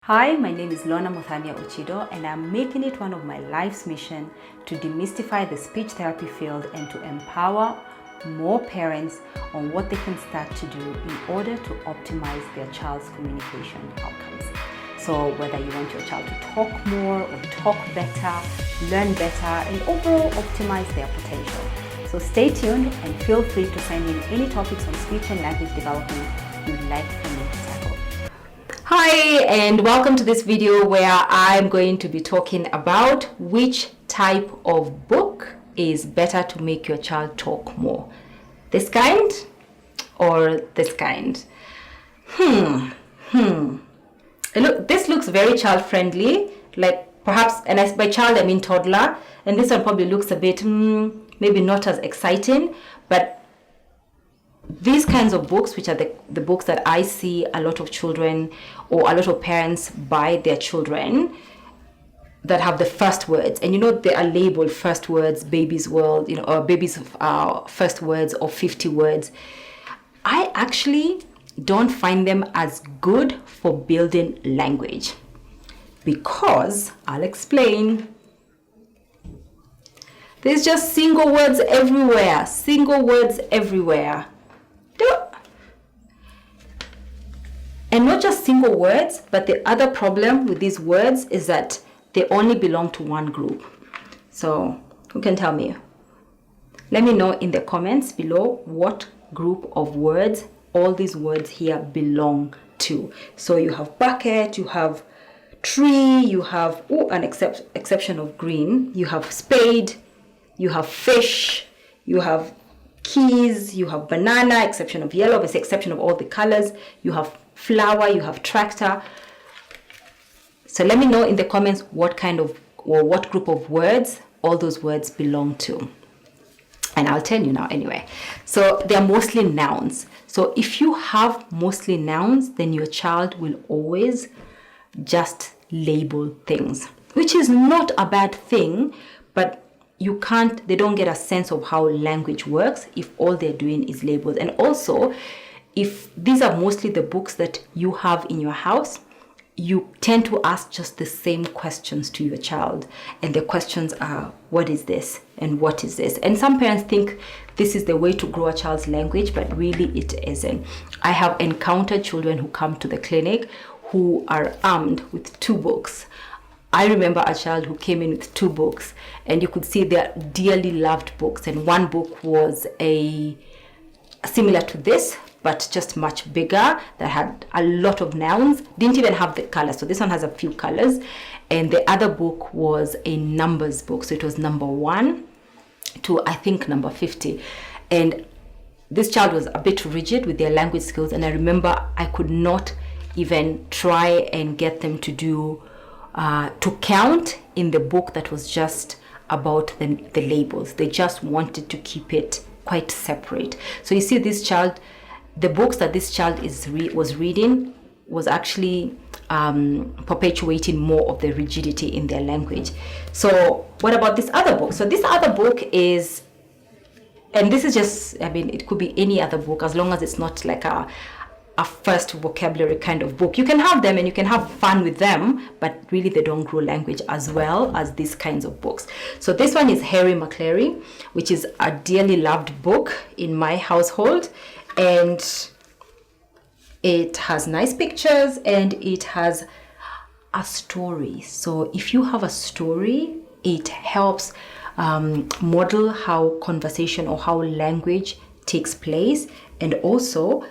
Hi, my name is Lorna Muthania Ochido, and I'm making it one of my life's mission to demystify the speech therapy field and to empower more parents on what they can start to do in order to optimize their child's communication outcomes. So whether you want your child to talk more or talk better, learn better, and overall optimize their potential. So stay tuned and feel free to send in any topics on speech and language development you'd like for me to tackle. Hi, and welcome to this video where I'm going to be talking about which type of book is better to make your child talk more. This kind or this kind? Look, this looks very child friendly, like perhaps, and by child I mean toddler, and this one probably looks a bit maybe not as exciting, but these kinds of books, which are the books that I see a lot of children or a lot of parents buy their children, that have the first words, and they are labeled first words, baby's world, or baby's first words or 50 words. I actually don't find them as good for building language, because I'll explain. There's just single words everywhere. And not just single words, but the other problem with these words is that they only belong to one group. So who can tell me? Let me know in the comments below what group of words all these words here belong to. So you have bucket, you have tree, you have an exception of green, you have spade, you have fish, you have keys, you have banana, exception of yellow, but exception of all the colors, you have flower, you have tractor. So let me know in the comments what kind of or what group of words all those words belong to. And I'll tell you now anyway. So they're mostly nouns. So if you have mostly nouns, then your child will always just label things, which is not a bad thing, but they don't get a sense of how language works if all they're doing is labels. And also, if these are mostly the books that you have in your house, you tend to ask just the same questions to your child. And the questions are, what is this? And what is this? And some parents think this is the way to grow a child's language, but really it isn't. I have encountered children who come to the clinic who are armed with 2 books. I remember a child who came in with 2 books, and you could see they're dearly loved books. And one book was similar to this, but just much bigger, that had a lot of nouns, didn't even have the colors. So this one has a few colors. And the other book was a numbers book. So it was number 1 to, I think, number 50. And this child was a bit rigid with their language skills. And I remember I could not even try and get them to do to count in the book that was just about the labels. They just wanted to keep it quite separate. So you see, this child, the books that this child was reading was actually perpetuating more of the rigidity in their language. So what about this other book? So this other book is, and this is just, it could be any other book as long as it's not like a first vocabulary kind of book. You can have them and you can have fun with them, but really they don't grow language as well as these kinds of books. So this one is Harry McClary, which is a dearly loved book in my household. And it has nice pictures and it has a story. So if you have a story, it helps model how conversation or how language takes place. And also,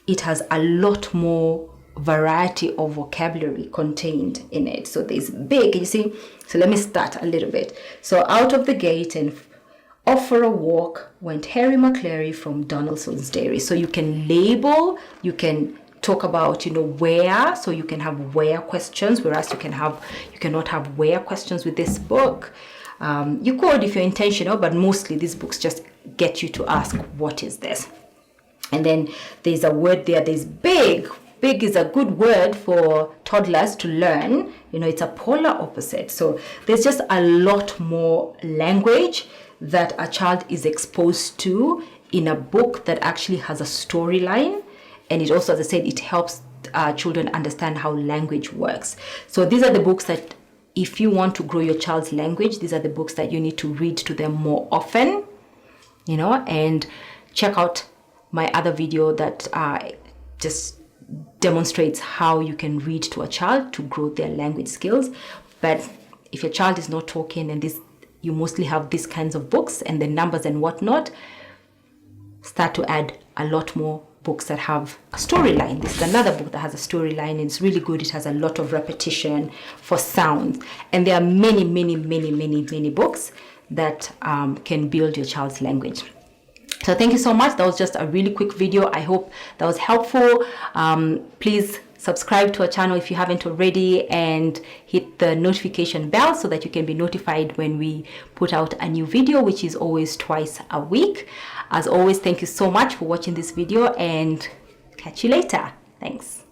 it has a lot more variety of vocabulary contained in it. So there's big, you see. So let me start a little bit. So out of the gate and off for a walk went Harry McClary from Donaldson's Dairy. So you can label, you can talk about, where, so you can have where questions, whereas you cannot have where questions with this book. You could if you're intentional, but mostly these books just get you to ask, what is this? And then there's a word there, there's big. Big is a good word for toddlers to learn. It's a polar opposite. So there's just a lot more language that a child is exposed to in a book that actually has a storyline. And it also, as I said, it helps children understand how language works. So these are the books that, if you want to grow your child's language, these are the books that you need to read to them more often, you know. And check out my other video that just demonstrates how you can read to a child to grow their language skills. But if your child is not talking and you mostly have these kinds of books and the numbers and whatnot, start to add a lot more books that have a storyline. This is another book that has a storyline, and it's really good. It has a lot of repetition for sounds, and there are many books that can build your child's language. So thank you so much. That was just a really quick video. I hope that was helpful. Please subscribe to our channel if you haven't already, and hit the notification bell so that you can be notified when we put out a new video, which is always twice a week. As always, thank you so much for watching this video, and catch you later. Thanks.